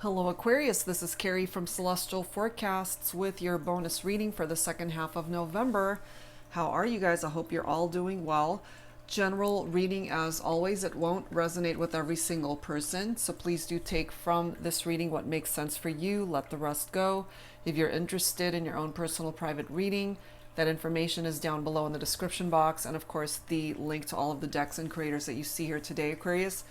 Hello Aquarius, this is Carrie from Celestial Forecasts with your bonus reading for the second half of November. How are you guys? I hope you're all doing well. General reading as always, it won't resonate with every single person, so please do take from this reading what makes sense for you, let the rest go. If you're interested in your own personal private reading, that information is down below in the description box, and of course the link to all of the decks and creators that you see here today, Aquarius.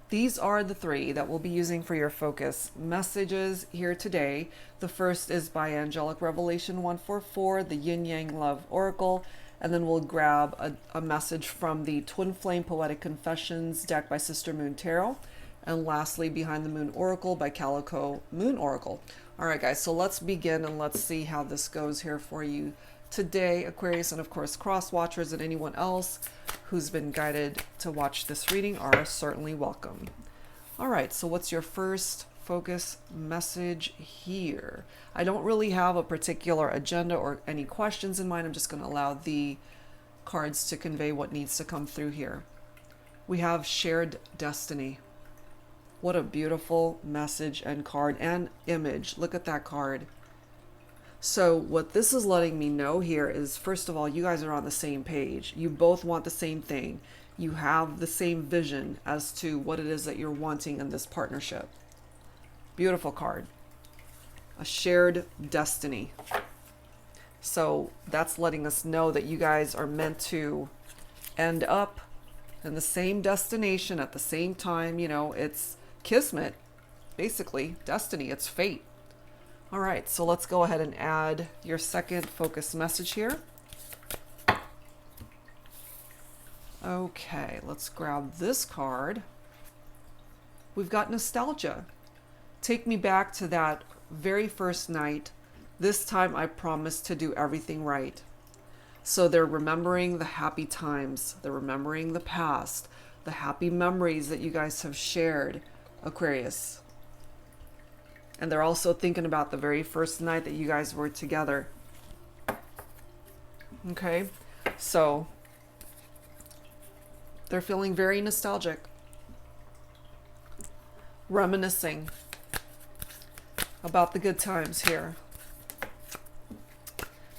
These are the three that we'll be using for your focus messages here today. The first is by Angelic Revelation 144, the Yin Yang Love Oracle, and then we'll grab a message from the Twin Flame Poetic Confessions deck by Sister Moon Tarot, and lastly Behind the Moon Oracle by Calico Moon Oracle. All right guys, so let's begin and let's see how this goes here for you today, Aquarius, and of course cross watchers and anyone else who's been guided to watch this reading are certainly welcome. All right, so what's your first focus message here? I don't really have a particular agenda or any questions in mind. I'm just going to allow the cards to convey what needs to come through here. We have shared destiny. What a beautiful message and card and image. Look at that card. So what this is letting me know here is, first of all, you guys are on the same page. You both want the same thing. You have the same vision as to what it is that you're wanting in this partnership. Beautiful card. A shared destiny. So that's letting us know that you guys are meant to end up in the same destination at the same time. You know, it's kismet, basically. Destiny, it's fate. All right, so let's go ahead and add your second focus message here. Okay, let's grab this card. We've got nostalgia. Take me back to that very first night. This time I promised to do everything right. So they're remembering the happy times. They're remembering the past, the happy memories that you guys have shared, Aquarius. And they're also thinking about the very first night that you guys were together. Okay, so they're feeling very nostalgic, reminiscing about the good times here.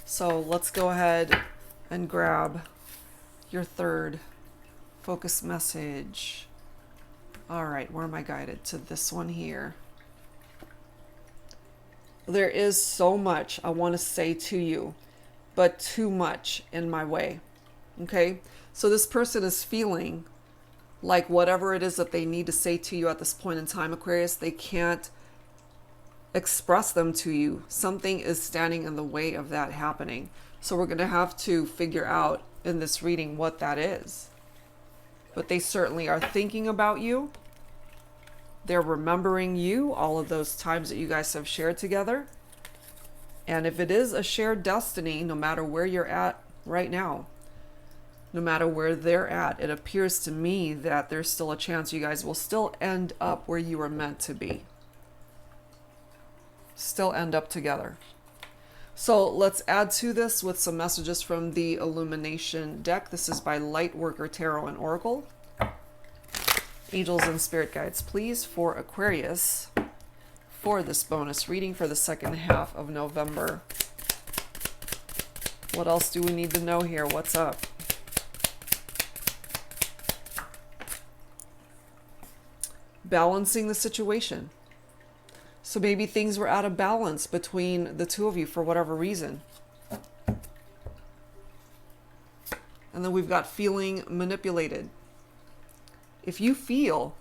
So let's go ahead and grab your third focus message. All right, where am I guided? To this one here. There is so much I want to say to you, but too much in my way. Okay? So this person is feeling like whatever it is that they need to say to you at this point in time, Aquarius, they can't express them to you. Something is standing in the way of that happening. So we're going to have to figure out in this reading what that is. But they certainly are thinking about you. They're remembering you, all of those times that you guys have shared together. And if it is a shared destiny, no matter where you're at right now, no matter where they're at, it appears to me that there's still a chance you guys will still end up where you were meant to be. Still end up together. So let's add to this with some messages from the Illumination deck. This is by Lightworker Tarot and Oracle. Angels and spirit guides, please, for Aquarius for this bonus reading for the second half of November. What else do we need to know here? What's up? Balancing the situation. So maybe things were out of balance between the two of you for whatever reason. And then we've got feeling manipulated. If you feel,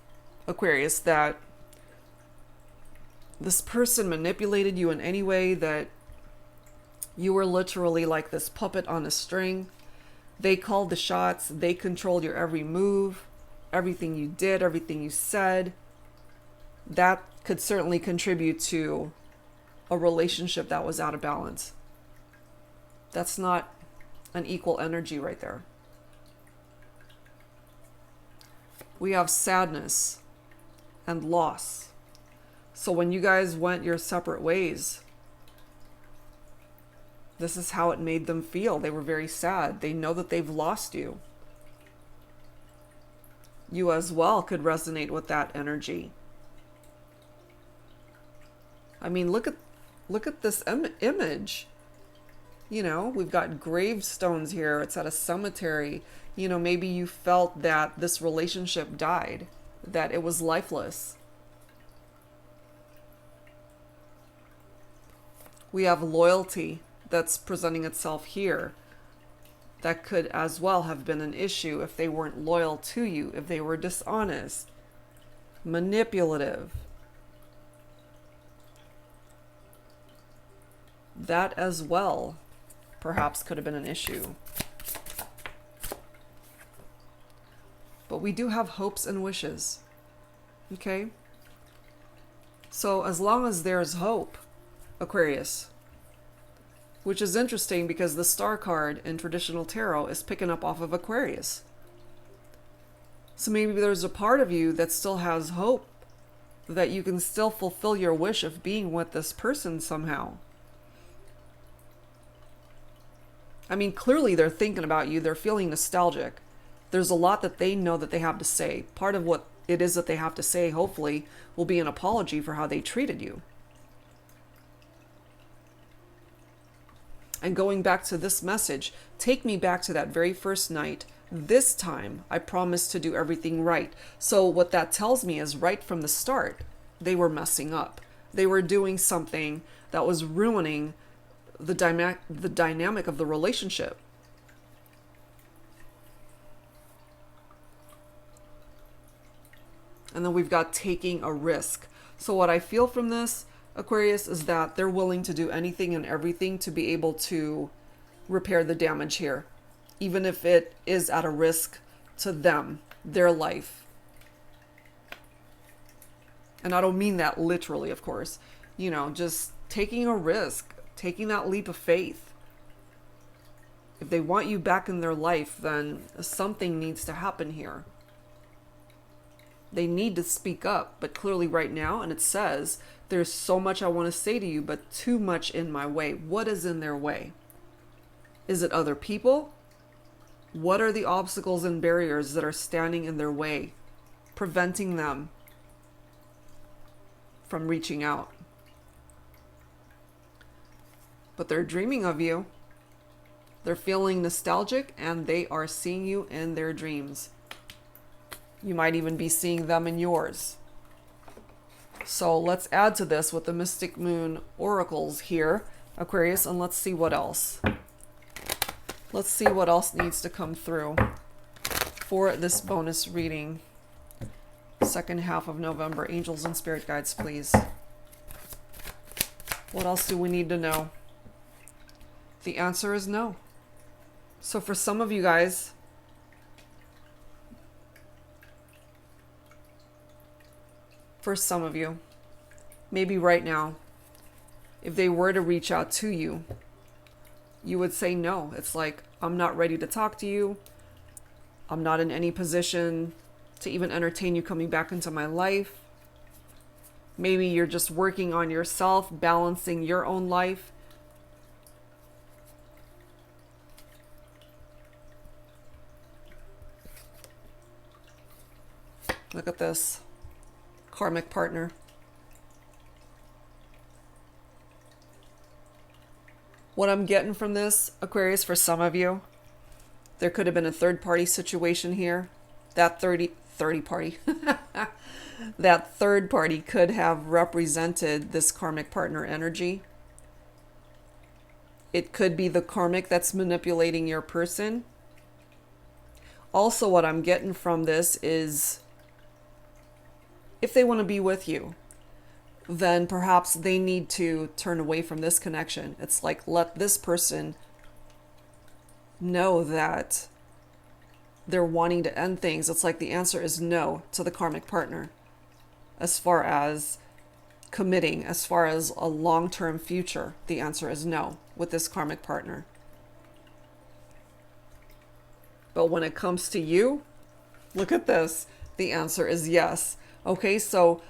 Aquarius, that this person manipulated you in any way, that you were literally like this puppet on a string, they called the shots, they controlled your every move, everything you did, everything you said, that could certainly contribute to a relationship that was out of balance. That's not an equal energy right there. We have sadness and loss. So when you guys went your separate ways, this is how it made them feel. They were very sad. They know that they've lost you. You as well could resonate with that energy. I mean, look at this image. You know, we've got gravestones here. It's at a cemetery. You know, maybe you felt that this relationship died, that it was lifeless. We have loyalty that's presenting itself here. That could as well have been an issue if they weren't loyal to you, if they were dishonest, manipulative. That as well perhaps could have been an issue. But we do have hopes and wishes. Okay? So as long as there's hope, Aquarius, which is interesting because the star card in traditional tarot is picking up off of Aquarius. So maybe there's a part of you that still has hope that you can still fulfill your wish of being with this person somehow. I mean, clearly they're thinking about you. They're feeling nostalgic. There's a lot that they know that they have to say. Part of what it is that they have to say, hopefully, will be an apology for how they treated you. And going back to this message, take me back to that very first night. This time, I promised to do everything right. So what that tells me is right from the start, they were messing up. They were doing something that was ruining the dynamic of the relationship. And then we've got taking a risk. So what I feel from this, Aquarius, is that they're willing to do anything and everything to be able to repair the damage here, even if it is at a risk to them, their life. And I don't mean that literally, of course. You know, just taking a risk, taking that leap of faith. If they want you back in their life, then something needs to happen here. They need to speak up, but clearly right now, and it says, there's so much I want to say to you, but too much in my way. What is in their way? Is it other people? What are the obstacles and barriers that are standing in their way, preventing them from reaching out? But they're dreaming of you. They're feeling nostalgic, and they are seeing you in their dreams. You might even be seeing them in yours. So let's add to this with the Mystic Moon oracles here, Aquarius, and let's see what else. Let's see what else needs to come through for this bonus reading. Second half of November. Angels and spirit guides, please. What else do we need to know? The answer is no. So for some of you guys, maybe right now, if they were to reach out to you, you would say no. It's like, I'm not ready to talk to you. I'm not in any position to even entertain you coming back into my life. Maybe you're just working on yourself, balancing your own life. Look at this. Karmic partner. What I'm getting from this, Aquarius, for some of you, there could have been a third party situation here. That third party could have represented this karmic partner energy. It could be the karmic that's manipulating your person. Also, what I'm getting from this is, if they want to be with you, then perhaps they need to turn away from this connection. It's like, let this person know that they're wanting to end things. It's like the answer is no to the karmic partner. As far as committing, as far as a long-term future, the answer is no with this karmic partner. But when it comes to you, look at this. The answer is yes. Okay, so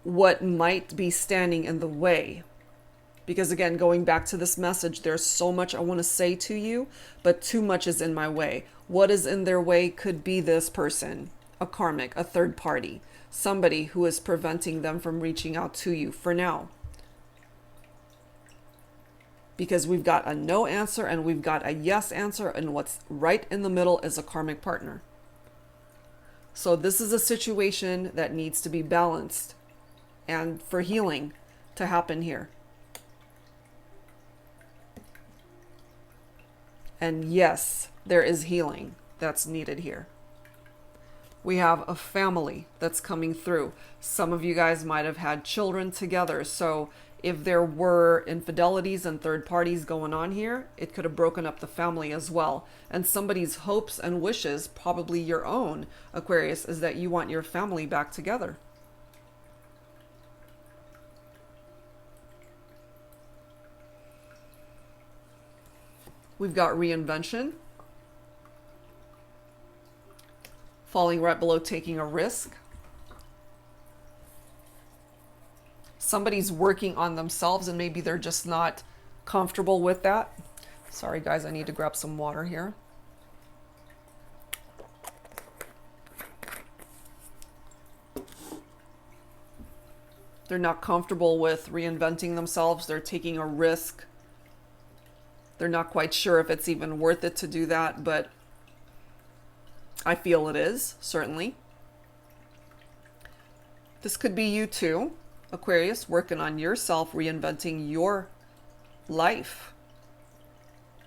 what might be standing in the way? Because again, going back to this message, there's so much I want to say to you, but too much is in my way. What is in their way could be this person, a karmic, a third party, somebody who is preventing them from reaching out to you for now. because we've got a no answer and we've got a yes answer, and what's right in the middle is a karmic partner. So this is a situation that needs to be balanced and for healing to happen here. And yes, there is healing that's needed here. We have a family that's coming through. Some of you guys might have had children together. So if there were infidelities and third parties going on here, it could have broken up the family as well. And somebody's hopes and wishes, probably your own, Aquarius, is that you want your family back together. We've got reinvention. Falling right below taking a risk. Somebody's working on themselves and maybe they're just not comfortable with that. Sorry guys, I need to grab some water here. They're not comfortable with reinventing themselves. They're taking a risk. They're not quite sure if it's even worth it to do that, but I feel it is, certainly. This could be you too, Aquarius, working on yourself, reinventing your life,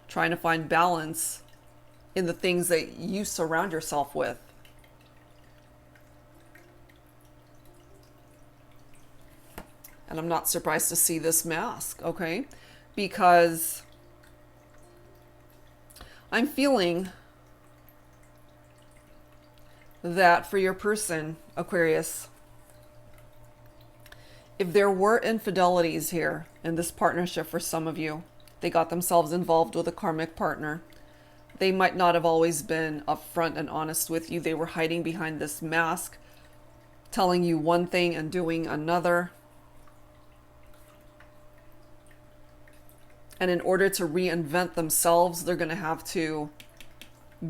trying to find balance in the things that you surround yourself with. And I'm not surprised to see this mask, okay? Because I'm feeling that for your person, Aquarius, if there were infidelities here in this partnership for some of you, they got themselves involved with a karmic partner. They might not have always been upfront and honest with you. They were hiding behind this mask, telling you one thing and doing another. And in order to reinvent themselves, they're going to have to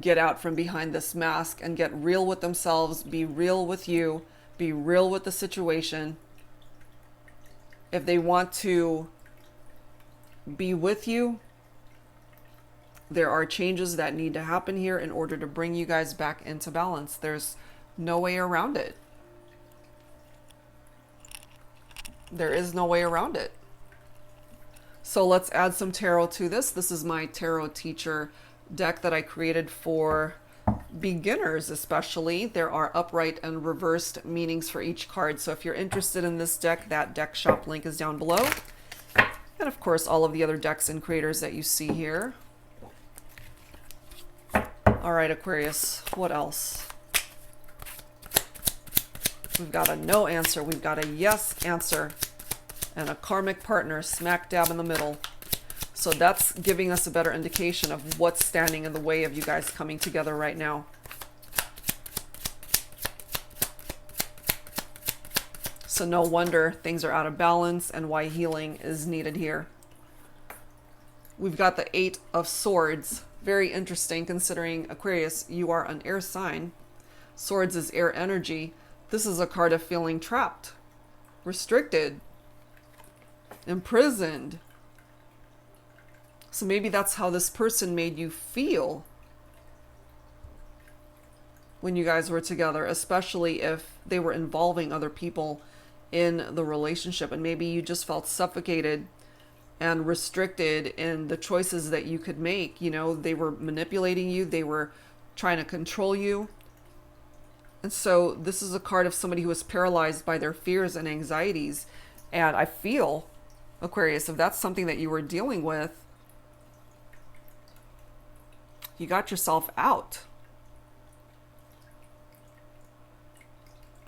get out from behind this mask and get real with themselves, be real with you, be real with the situation. If they want to be with you, there are changes that need to happen here in order to bring you guys back into balance. There's no way around it. There is no way around it. So let's add some tarot to this. This is my tarot teacher deck that I created for beginners especially. There are upright and reversed meanings for each card. So if you're interested in this deck, that deck shop link is down below. And of course, all of the other decks and creators that you see here. All right, Aquarius, what else? We've got a no answer. We've got a yes answer. And a karmic partner smack dab in the middle. So that's giving us a better indication of what's standing in the way of you guys coming together right now. So no wonder things are out of balance and why healing is needed here. We've got the 8 of Swords. Very interesting considering, Aquarius, you are an air sign. Swords is air energy. This is a card of feeling trapped, restricted, imprisoned. So maybe that's how this person made you feel when you guys were together, especially if they were involving other people in the relationship, and maybe you just felt suffocated and restricted in the choices that you could make. You know, they were manipulating you, they were trying to control you. And so this is a card of somebody who is paralyzed by their fears and anxieties. And I feel, Aquarius, if that's something that you were dealing with, you got yourself out.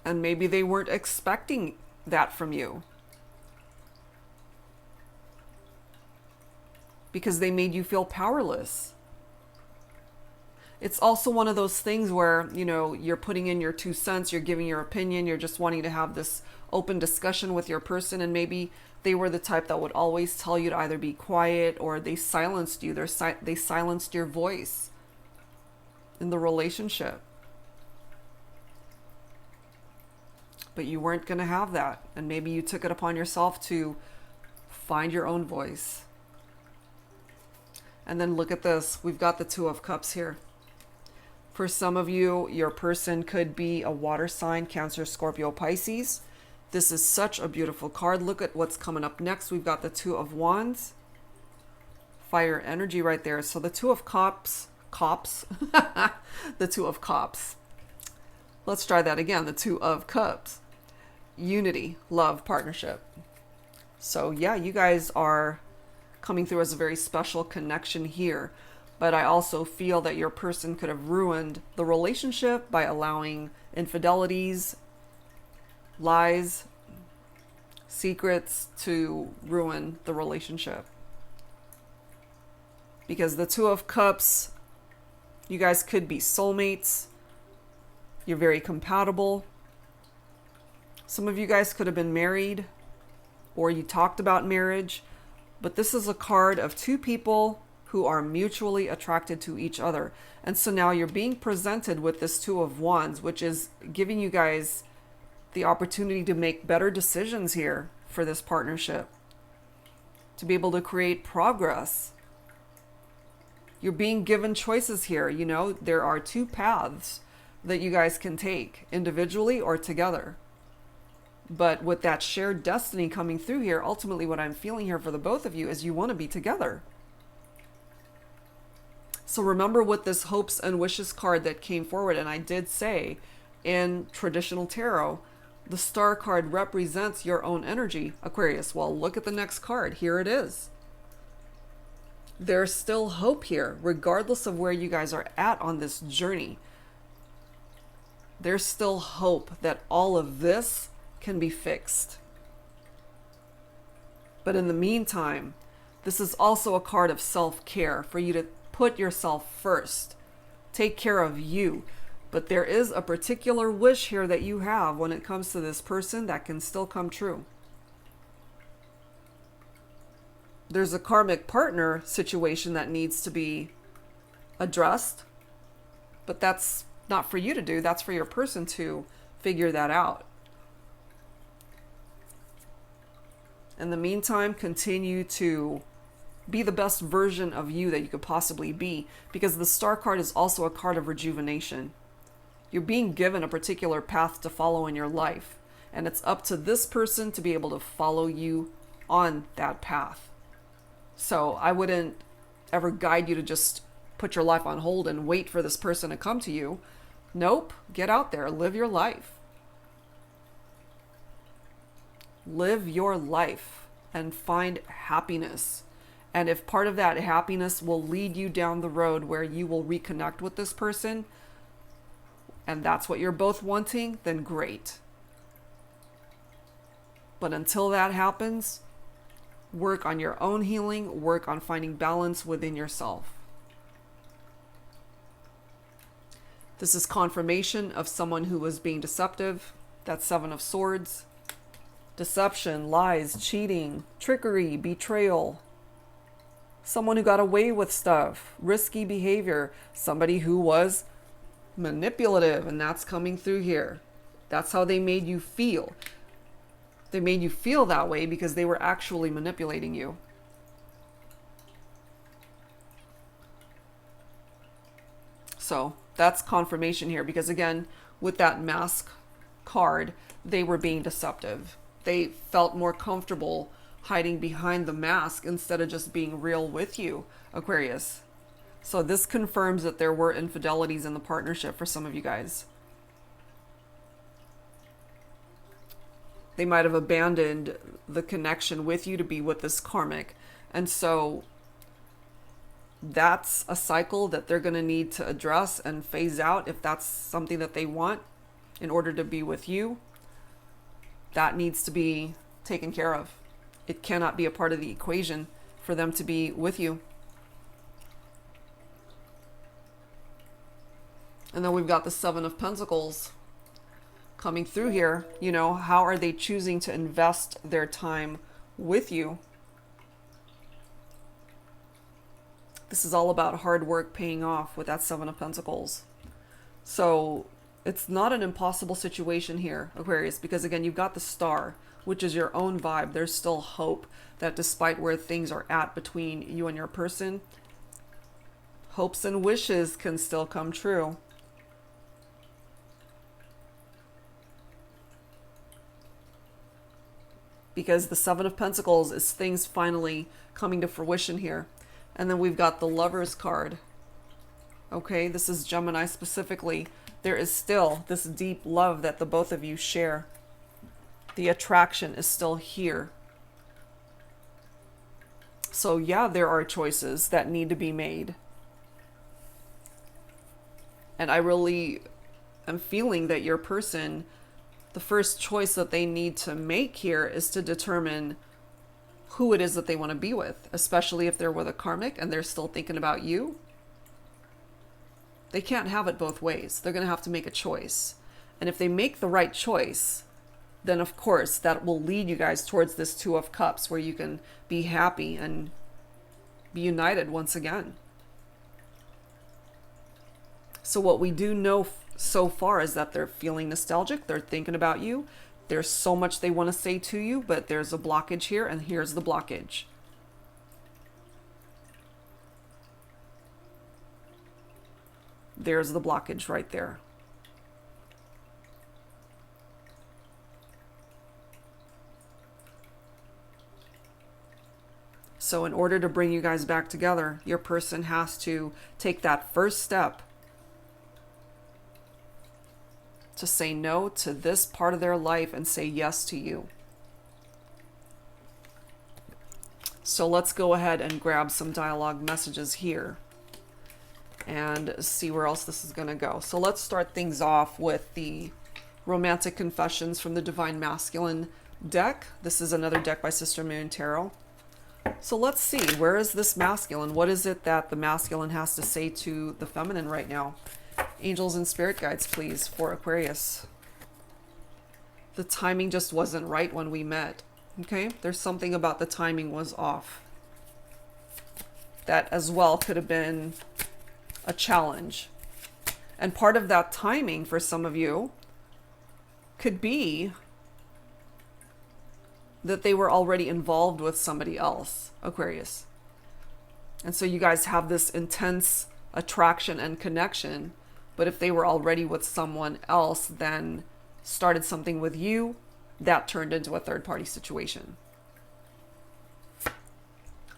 And maybe they weren't expecting that from you, because they made you feel powerless. It's also one of those things where, you know, you're putting in your 2 cents, you're giving your opinion, you're just wanting to have this open discussion with your person, and maybe they were the type that would always tell you to either be quiet, or they silenced you. They silenced your voice in the relationship. But you weren't going to have that. And maybe you took it upon yourself to find your own voice And then look at this. We've got the Two of Cups here. For some of you, your person could be a water sign, Cancer, Scorpio, Pisces. This is such a beautiful card. Look at what's coming up next. We've got the Two of Wands. Fire energy right there. So the Two of Cups, the Two of Cups. Let's try that again. The Two of Cups. Unity, love, partnership. So yeah, you guys are coming through as a very special connection here. But I also feel that your person could have ruined the relationship by allowing infidelities, lies, secrets to ruin the relationship. Because the Two of Cups, you guys could be soulmates. You're very compatible. Some of you guys could have been married, or you talked about marriage. But this is a card of two people who are mutually attracted to each other. And so now you're being presented with this Two of Wands, which is giving you guys the opportunity to make better decisions here for this partnership, to be able to create progress. You're being given choices here. You know, there are two paths that you guys can take, individually or together. But with that shared destiny coming through here, ultimately what I'm feeling here for the both of you is you want to be together. So remember with this hopes and wishes card that came forward, and I did say in traditional tarot, the star card represents your own energy, Aquarius. Well, look at the next card. Here it is. There's still hope here, regardless of where you guys are at on this journey. There's still hope that all of this can be fixed. But in the meantime, this is also a card of self-care for you to put yourself first. Take care of you. But there is a particular wish here that you have when it comes to this person that can still come true. There's a karmic partner situation that needs to be addressed. But that's not for you to do. That's for your person to figure that out. In the meantime, continue to be the best version of you that you could possibly be, because the star card is also a card of rejuvenation. You're being given a particular path to follow in your life, and it's up to this person to be able to follow you on that path. So I wouldn't ever guide you to just put your life on hold and wait for this person to come to you. Nope. Get out there. Live your life. Live your life and find happiness. And if part of that happiness will lead you down the road where you will reconnect with this person, and that's what you're both wanting, then great. But until that happens, work on your own healing, work on finding balance within yourself. This is confirmation of someone who was being deceptive. That's Seven of Swords. Deception, lies, cheating, trickery, betrayal. Someone who got away with stuff, risky behavior, somebody who was manipulative, and that's coming through here. That's how they made you feel. They made you feel that way because they were actually manipulating you. So that's confirmation here, because again, with that mask card, they were being deceptive. They felt more comfortable hiding behind the mask instead of just being real with you, Aquarius. So this confirms that there were infidelities in the partnership for some of you guys. They might have abandoned the connection with you to be with this karmic. And so that's a cycle that they're going to need to address and phase out if that's something that they want in order to be with you. That needs to be taken care of. It cannot be a part of the equation for them to be with you. And then we've got the Seven of Pentacles coming through here. You know, how are they choosing to invest their time with you? This is all about hard work paying off with that Seven of Pentacles. So it's not an impossible situation here, Aquarius, because again, you've got the Star, which is your own vibe. There's still hope that despite where things are at between you and your person, hopes and wishes can still come true. Because the Seven of Pentacles is things finally coming to fruition here. And then we've got the Lovers card. Okay, this is Gemini specifically. There is still this deep love that the both of you share. The attraction is still here. So yeah, there are choices that need to be made. And I really am feeling that your person, the first choice that they need to make here is to determine who it is that they want to be with, especially if they're with a karmic and they're still thinking about you. They can't have it both ways. They're going to have to make a choice. And if they make the right choice, then of course that will lead you guys towards this Two of Cups where you can be happy and be united once again. So what we do know so far is that they're feeling nostalgic. They're thinking about you. There's so much they want to say to you, but there's a blockage here, and here's the blockage. There's the blockage right there. So in order to bring you guys back together, your person has to take that first step to say no to this part of their life and say yes to you. So let's go ahead and grab some dialogue messages here and see where else this is going to go. So let's start things off with the Romantic Confessions from the Divine Masculine deck. This is another deck by Sister Moon Tarot. So let's see, where is this masculine? What is it that the masculine has to say to the feminine right now? Angels and spirit guides, please, for Aquarius. The timing just wasn't right when we met. Okay, there's something about the timing was off. That as well could have been a challenge. And part of that timing for some of you could be that they were already involved with somebody else, Aquarius. And so you guys have this intense attraction and connection, but if they were already with someone else, then started something with you, that turned into a third-party situation.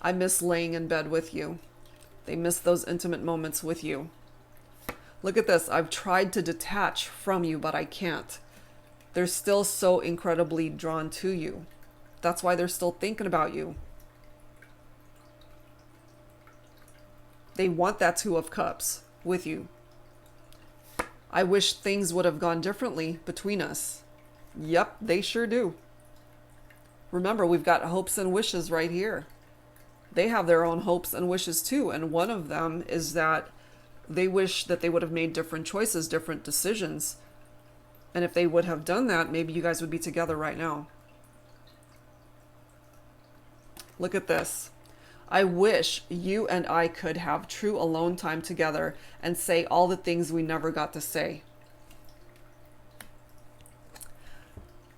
I miss laying in bed with you. They miss those intimate moments with you. Look at this. I've tried to detach from you, but I can't. They're still so incredibly drawn to you. That's why they're still thinking about you. They want that Two of Cups with you. I wish things would have gone differently between us. Yep, they sure do. Remember, we've got hopes and wishes right here. They have their own hopes and wishes too. And one of them is that they wish that they would have made different choices, different decisions. And if they would have done that, maybe you guys would be together right now. Look at this. I wish you and I could have true alone time together and say all the things we never got to say.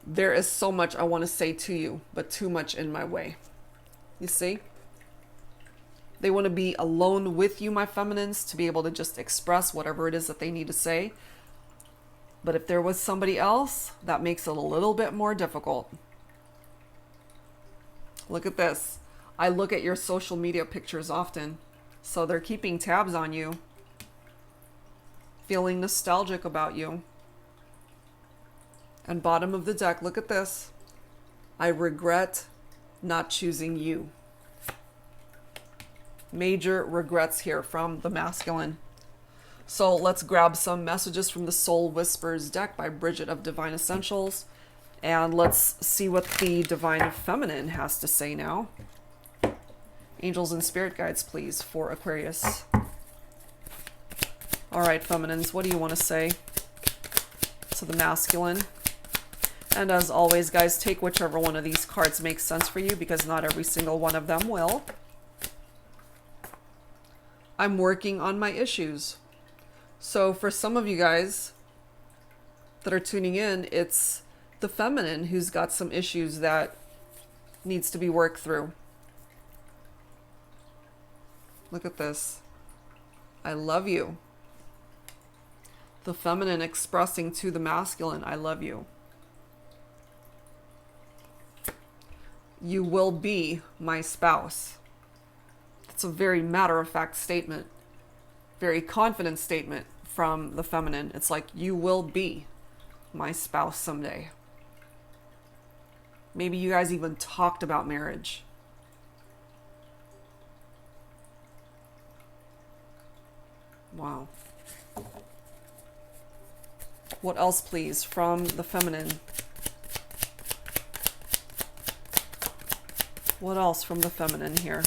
There is so much I want to say to you, but too much in my way. You see? They want to be alone with you, my feminines, to be able to just express whatever it is that they need to say. But if there was somebody else, that makes it a little bit more difficult. Look at this. I look at your social media pictures often, so they're keeping tabs on you, feeling nostalgic about you. And bottom of the deck, look at this. I regret not choosing you. Major regrets here from the masculine. So let's grab some messages from the Soul Whispers deck by Bridget of Divine Essentials. And let's see what the Divine Feminine has to say now. Angels and spirit guides, please, for Aquarius. All right, feminines, what do you want to say to the masculine? And as always, guys, take whichever one of these cards makes sense for you, because not every single one of them will. I'm working on my issues. So for some of you guys that are tuning in, it's the feminine who's got some issues that needs to be worked through. Look at this. I love you. The feminine expressing to the masculine, I love you. You will be my spouse. It's a very matter-of-fact statement. Very confident statement from the feminine. It's like, you will be my spouse someday. Maybe you guys even talked about marriage. Wow. What else, please, from the feminine? What else from the feminine here?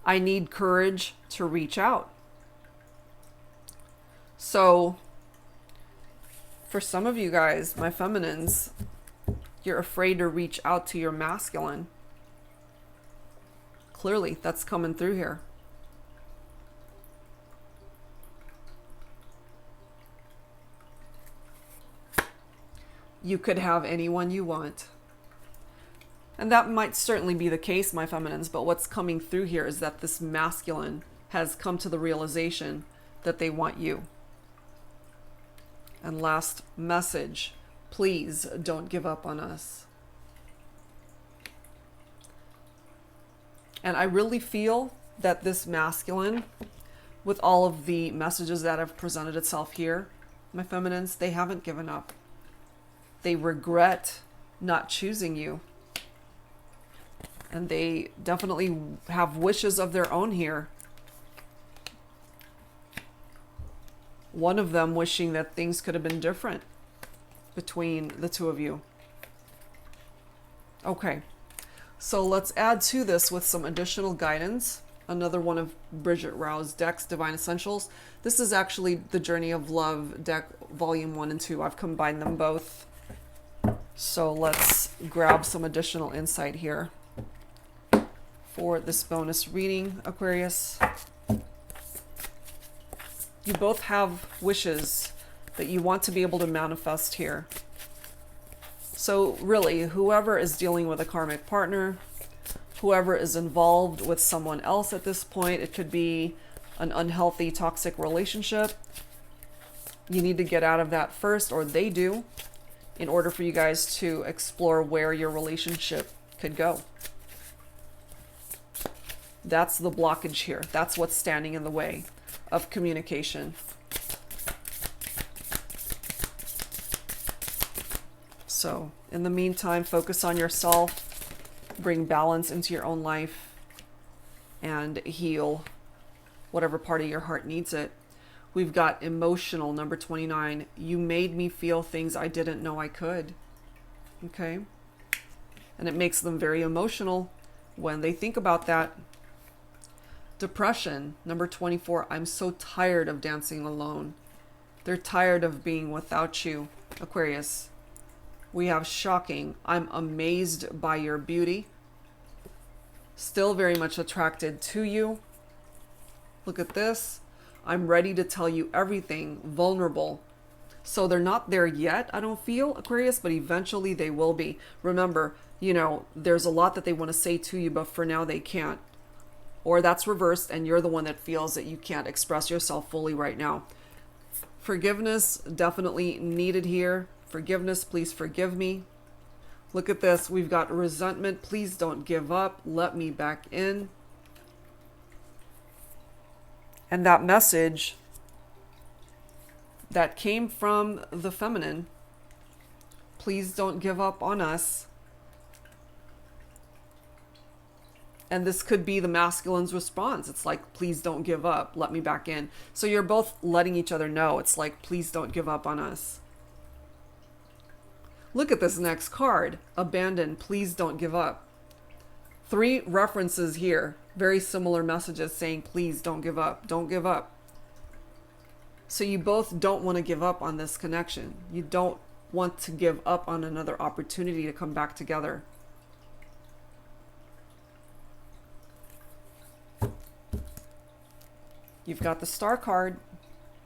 I need courage to reach out. So, for some of you guys, my feminines, you're afraid to reach out to your masculine. Clearly, that's coming through here. You could have anyone you want. And that might certainly be the case, my feminines, but what's coming through here is that this masculine has come to the realization that they want you. And last message, please don't give up on us. And I really feel that this masculine, with all of the messages that have presented itself here, my feminines, they haven't given up. They regret not choosing you. And they definitely have wishes of their own here. One of them wishing that things could have been different between the two of you. Okay, so let's add to this with some additional guidance. Another one of Bridget Rowe's decks, Divine Essentials. This is actually the Journey of Love deck, Volume 1 and 2. I've combined them both. So let's grab some additional insight here for this bonus reading, Aquarius. You both have wishes that you want to be able to manifest here. So really, whoever is dealing with a karmic partner, whoever is involved with someone else at this point, it could be an unhealthy, toxic relationship. You need to get out of that first, or they do, in order for you guys to explore where your relationship could go. That's the blockage here. That's what's standing in the way of communication. So, in the meantime, focus on yourself, bring balance into your own life, and heal whatever part of your heart needs it. We've got emotional, number 29. You made me feel things I didn't know I could. Okay? And it makes them very emotional when they think about that. Depression, number 24. I'm so tired of dancing alone. They're tired of being without you, Aquarius. We have shocking. I'm amazed by your beauty. Still very much attracted to you. Look at this. I'm ready to tell you everything. Vulnerable. So they're not there yet, I don't feel, Aquarius, but eventually they will be. Remember, you know, there's a lot that they want to say to you, but for now they can't. Or that's reversed and you're the one that feels that you can't express yourself fully right now. Forgiveness definitely needed here. Forgiveness, please forgive me. Look at this. We've got resentment. Please don't give up. Let me back in. And that message that came from the feminine, please don't give up on us. And this could be the masculine's response. It's like, please don't give up. Let me back in. So you're both letting each other know. It's like, please don't give up on us. Look at this next card. Abandon. Please don't give up. 3 references here. Very similar messages saying, please don't give up. Don't give up. So you both don't want to give up on this connection. You don't want to give up on another opportunity to come back together. You've got the Star card,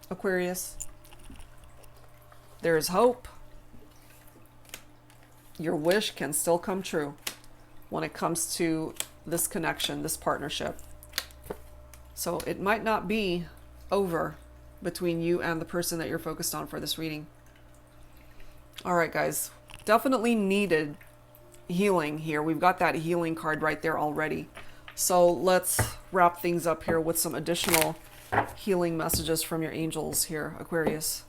Aquarius. There is hope. Your wish can still come true. when it comes to this connection, this partnership. So it might not be over between you and the person that you're focused on for this reading. All right, guys, definitely needed healing here. We've got that healing card right there already. So let's wrap things up here with some additional healing messages from your angels here, Aquarius.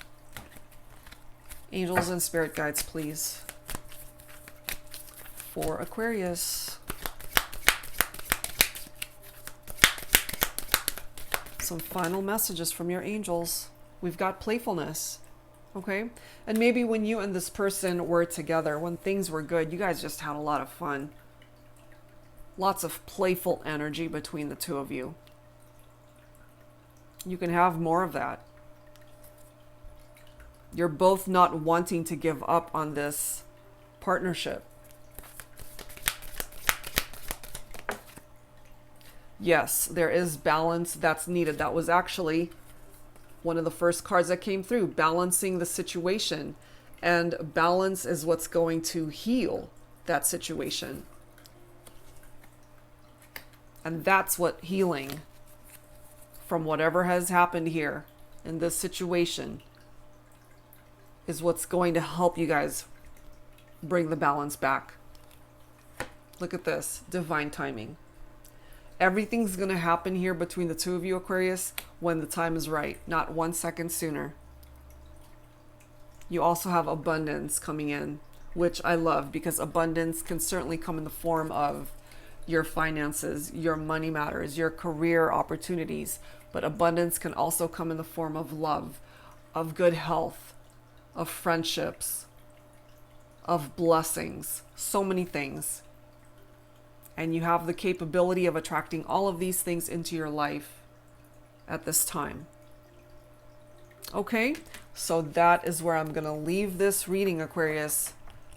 Angels and spirit guides, please, for Aquarius. Some final messages from your angels. We've got playfulness, okay? And maybe when you and this person were together, when things were good, you guys just had a lot of fun. Lots of playful energy between the two of you. You can have more of that. You're both not wanting to give up on this partnership. Yes, there is balance that's needed. That was actually one of the first cards that came through, balancing the situation. And balance is what's going to heal that situation. And that's what healing from whatever has happened here in this situation is what's going to help you guys bring the balance back. Look at this, divine timing. Everything's going to happen here between the two of you, Aquarius, when the time is right, not 1 second sooner. You also have abundance coming in, which I love, because abundance can certainly come in the form of your finances, your money matters, your career opportunities, but abundance can also come in the form of love, of good health, of friendships, of blessings, so many things. And you have the capability of attracting all of these things into your life at this time. Okay, so that is where I'm going to leave this reading, Aquarius.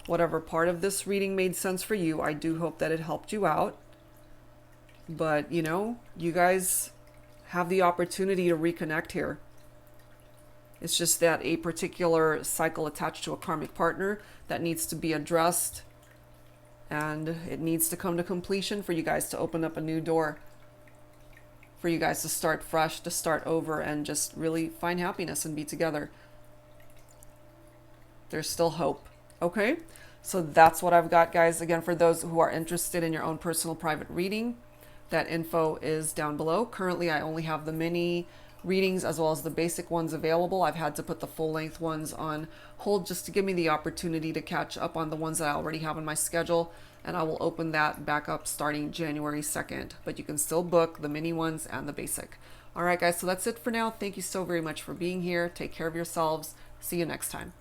Whatever part of this reading made sense for you, I do hope that it helped you out. But, you know, you guys have the opportunity to reconnect here. It's just that a particular cycle attached to a karmic partner that needs to be addressed. And it needs to come to completion for you guys to open up a new door. For you guys to start fresh, to start over, and just really find happiness and be together. There's still hope. Okay? So that's what I've got, guys. Again, for those who are interested in your own personal private reading, that info is down below. Currently, I only have the mini readings as well as the basic ones available. I've had to put the full-length ones on hold just to give me the opportunity to catch up on the ones that I already have on my schedule, and I will open that back up starting January 2nd. But you can still book the mini ones and the basic. All right, guys, so that's it for now. Thank you so very much for being here. Take care of yourselves. See you next time.